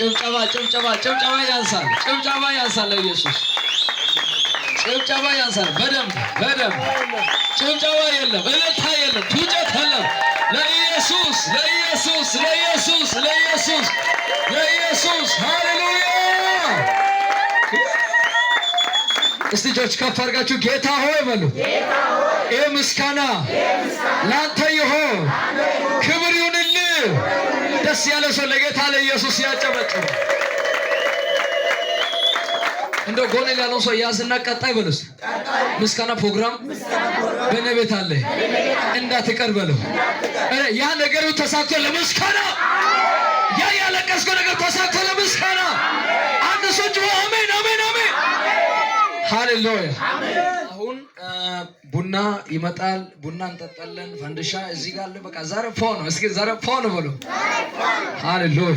ጭብጨባ ያንሳል። ጭብጨባ ያንሳል ለኢየሱስ። ጭብጨባ ያንሳል። በደንብ ጭብጨባ የለም፣ እልልታ የለም፣ ፉጨት የለም። ለኢየሱስ ሃሌሉያ። እስቲ እጆች ከፍ አድርጋችሁ ጌታ ሆይ በሉ። ይህ ምስጋና ላንተ ይሁን፣ ክብር ይሁንልህ። ደስ ያለ ሰው ለጌታ ለኢየሱስ ያጨበጭብ። እንደው ጎን ያለው ሰው ያዝና ቀጣይ በሉስ። ምስጋና ፕሮግራም በእኔ ቤት አለ እንዳትቀር በለው። ያ ነገሩ ተሳክቶ ለምስጋና፣ ያ ያለቀስከው ነገር ተሳክቶ ለምስጋና አንድ ሰው አሜን አሜን አሜን ሃሌሉያ። አሁን ቡና ይመጣል። ቡና እንጠጣለን። ፈንድሻ እዚህ ጋር አለ። በቃ ዛሬ ፎን ነው። እስኪ ዛሬ ፎን በሉ። ሃሌሉያ።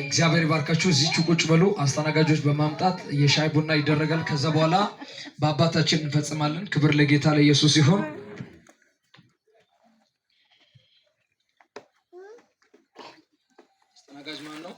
እግዚአብሔር ይባርካችሁ። እዚች ቁጭ በሉ። አስተናጋጆች በማምጣት የሻይ ቡና ይደረጋል። ከዛ በኋላ በአባታችን እንፈጽማለን። ክብር ለጌታ ለኢየሱስ ይሁን። አስተናጋጅ ማን ነው?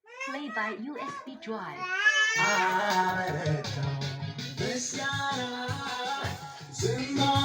Play by USB drive. I don't know.